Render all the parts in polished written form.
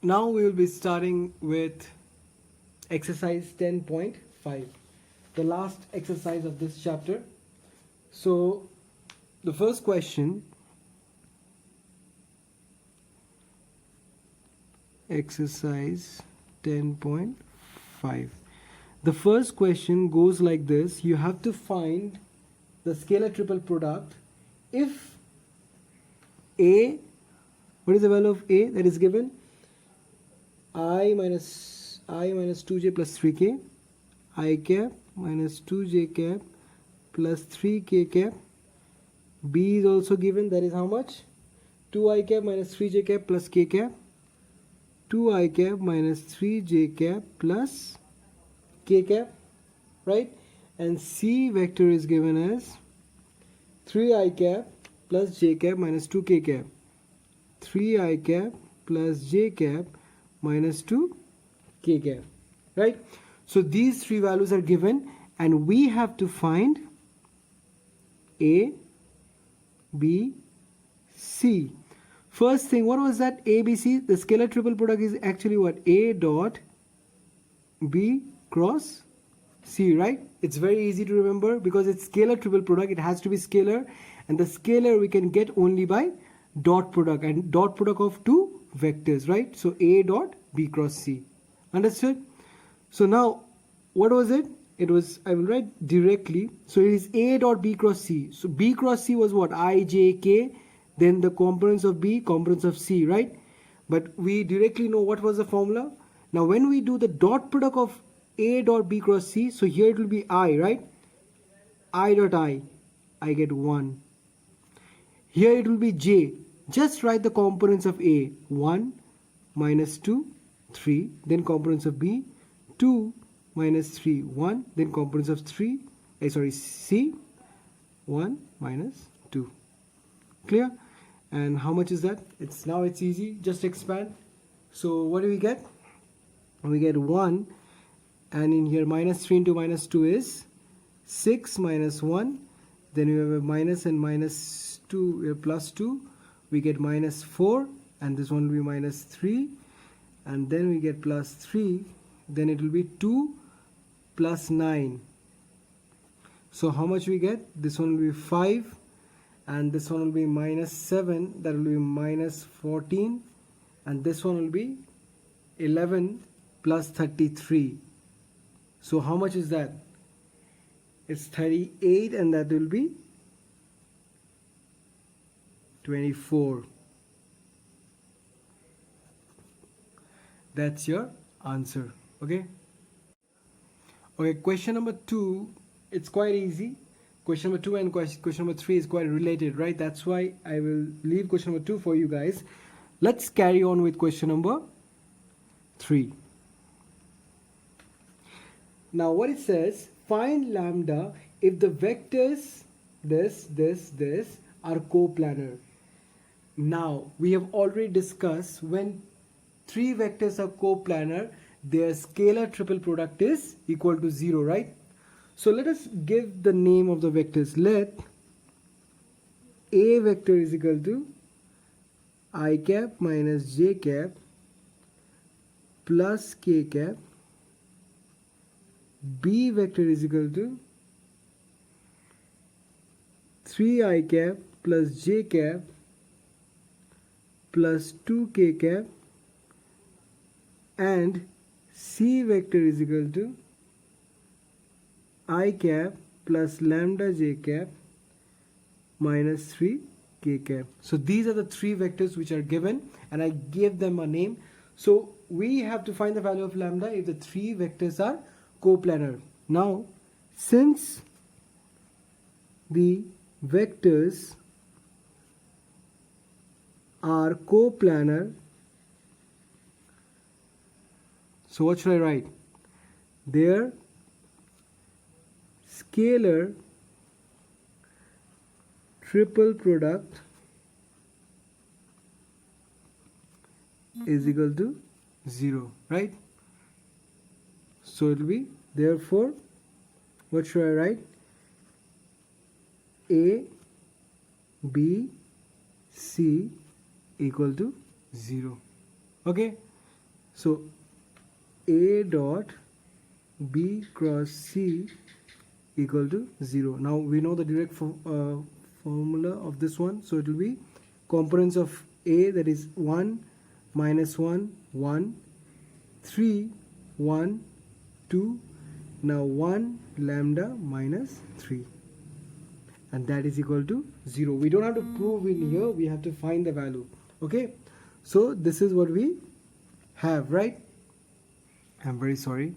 Now we will be starting with exercise 10.5, the last exercise of this chapter. So the first question, exercise 10.5. The first question goes like this: you have to find the scalar triple product if A, what is the value of A that is given? I minus 2j plus 3k, I cap minus 2j cap plus 3k cap. B is also given, that is how much? 2i cap minus 3j cap plus k cap, 2i cap minus 3j cap plus k cap, right? And C vector is given as 3i cap plus j cap minus 2k cap, 3i cap plus j cap minus 2k cap, right? So these three values are given and we have to find A, B, C. First thing, what was that? A, B, C. The scalar triple product is actually what? A dot B cross C, right? It's very easy to remember because it's scalar triple product. It has to be scalar, and the scalar we can get only by dot product, and dot product of two vectors, right? So A dot B cross C. Understood? So now, what was it? It was, I will write directly. So it is A dot B cross C. So B cross C was what? I, J, K. Then the components of B, components of C, right? But we directly know what was the formula. Now when we do the dot product of A dot B cross C, so here it will be I, right? I dot I get 1. Here it will be J. Just write the components of A. 1 minus 2, 3. Then components of B. 2 minus 3, 1. Then components of C. 1 minus 2. Clear? And how much is that? It's easy. Just expand. So what do we get? We get 1. And in here minus 3 into minus 2 is 6 minus 1. Then we have a minus and minus 2, we have plus 2. We get minus 4. And this one will be minus 3. And then we get plus 3. Then it will be 2 plus 9. So how much we get? This one will be 5. And this one will be minus 7. That will be minus 14. And this one will be 11 plus 33. So how much is that? It's 38 and that will be 24. That's your answer. Okay? Okay, question number 2, it's quite easy. Question number 2 and question number 3 is quite related, right? That's why I will leave question number 2 for you guys. Let's carry on with question number 3. Now what it says, find lambda if the vectors this are coplanar. Now we have already discussed when three vectors are coplanar, their scalar triple product is equal to 0, right? So let us give the name of the vectors. Let A vector is equal to I cap minus j cap plus k cap. B vector is equal to 3i cap plus j cap plus 2k cap, and C vector is equal to I cap plus lambda j cap minus 3k cap. So these are the three vectors which are given and I gave them a name. So we have to find the value of lambda if the three vectors are coplanar. Now since the vectors are coplanar, so what should I write? Their scalar triple product is equal to 0, right? So it will be, therefore, what should I write? A, B, C equal to 0. Okay, So A dot B cross C equal to 0. Now we know the direct formula of this one, so it will be components of A, that is 1, minus 1, 1, 3, 1, 2, now 1 lambda minus 3, and that is equal to 0. We don't have to prove in here, we have to find the value. Okay, so this is what we have, right? I'm very sorry.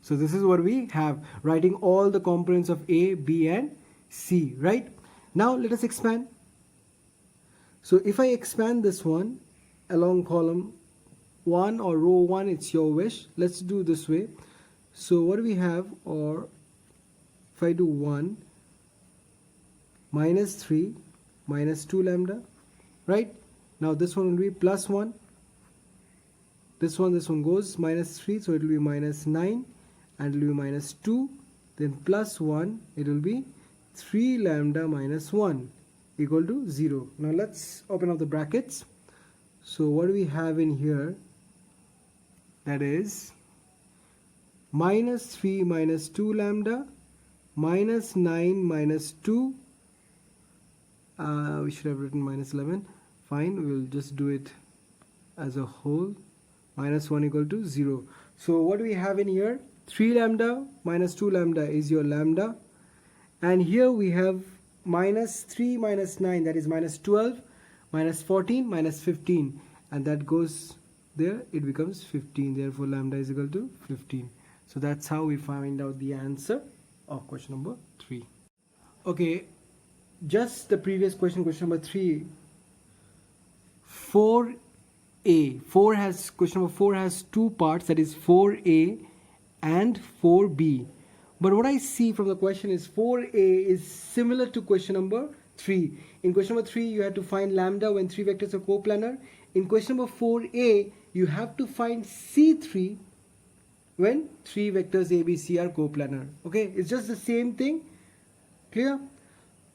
So this is what we have, writing all the components of A, B and C, right? Now let us expand. So if I expand this one along column 1 or row 1, it's your wish. Let's do this way. So what do we have, or if I do 1 minus 3 minus 2 lambda, right? Now this one will be plus 1. This one goes minus 3, so it will be minus 9, and it will be minus 2, then plus 1, it will be 3 lambda minus 1 equal to 0. Now let's open up the brackets. So what do we have in here? That is minus 3 minus 2 lambda minus 9 minus 2. We should have written minus 11. Fine, we will just do it as a whole. Minus 1 equal to 0. So what do we have in here? 3 lambda minus 2 lambda is your lambda, and here we have minus 3 minus 9, that is minus 12, minus 14, minus 15, and that goes there, it becomes 15. Therefore lambda is equal to 15. So that's how we find out the answer of question number 3. Okay, just the previous question, question number 3. 4a, question number 4 has two parts, that is 4a and 4b. But what I see from the question is 4a is similar to question number 3. In question number 3, you have to find lambda when 3 vectors are coplanar. In question number 4a, you have to find C3 when 3 vectors a, b, c are coplanar. Okay, it's just the same thing. Clear?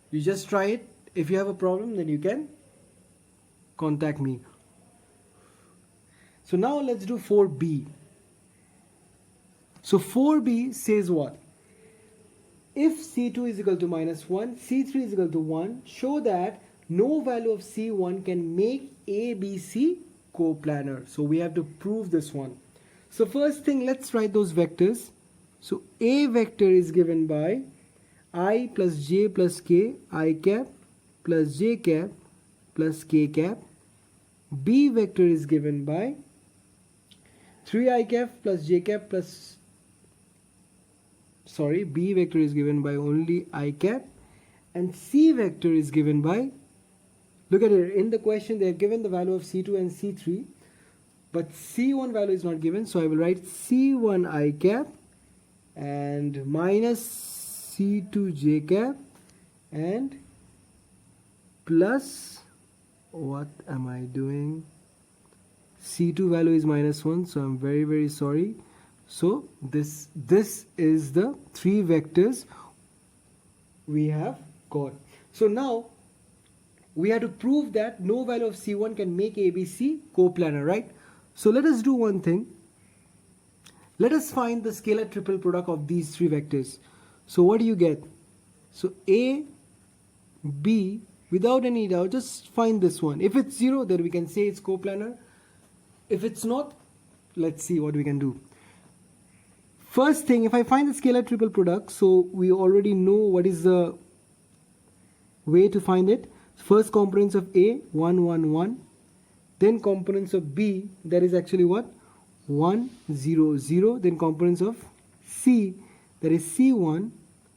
You just try it. If you have a problem, then you can contact me. So now let's do 4b. So 4b says what? If C2 is equal to minus 1, C3 is equal to 1, show that no value of C1 can make ABC coplanar. So we have to prove this one. So first thing, let's write those vectors. So A vector is given by I plus j plus k, I cap plus j cap plus k cap. B vector is given by 3i cap plus j cap plus, B vector is given by only I cap, and C vector is given by, look at it, in the question they have given the value of C2 and C3, but C1 value is not given, so I will write C1 I cap and minus C2 j cap and plus, what am I doing? C2 value is minus 1, so I'm very, very sorry. So this is the 3 vectors we have got. So now we have to prove that no value of C1 can make ABC coplanar, right? So let us do one thing. Let us find the scalar triple product of these 3 vectors. So what do you get? So A, B, without any doubt, just find this one. If it's 0, then we can say it's coplanar. If it's not, let's see what we can do. First thing, if I find the scalar triple product, so we already know what is the way to find it. First components of A, 1, 1, 1. Then components of B, that is actually what? 1, 0, 0. Then components of C, that is C1,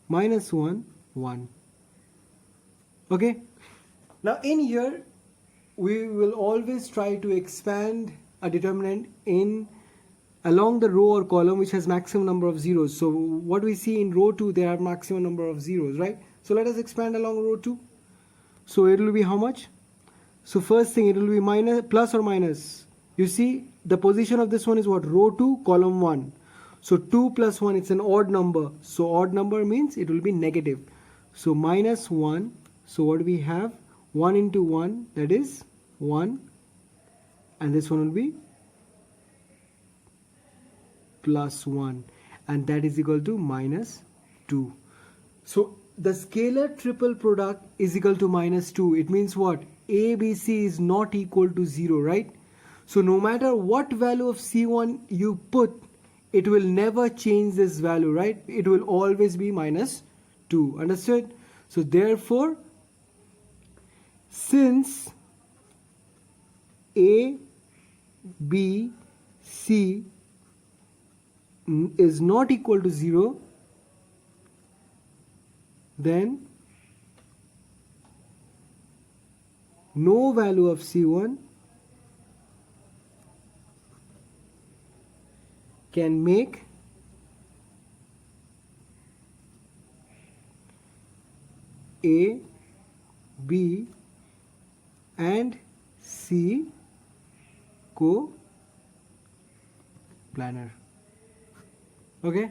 minus 1, 1. Okay. Now in here, we will always try to expand a determinant in along the row or column which has maximum number of zeros. So what we see in row 2, there are maximum number of zeros, right? So let us expand along row 2. So it will be how much? So first thing, it will be minus, plus or minus. You see the position of this one is what? Row 2, column 1. So 2 plus 1, it's an odd number. So odd number means it will be negative. So minus 1. So what we have? 1 into 1, that is 1. And this one will be plus 1, and that is equal to minus 2. So the scalar triple product is equal to minus 2. It means what? ABC is not equal to 0, right? So no matter what value of C1 you put, it will never change this value, right? It will always be minus 2. Understood? So therefore, since A, B, C is not equal to 0, then no value of C1 can make A, B and C co-planar. Okay.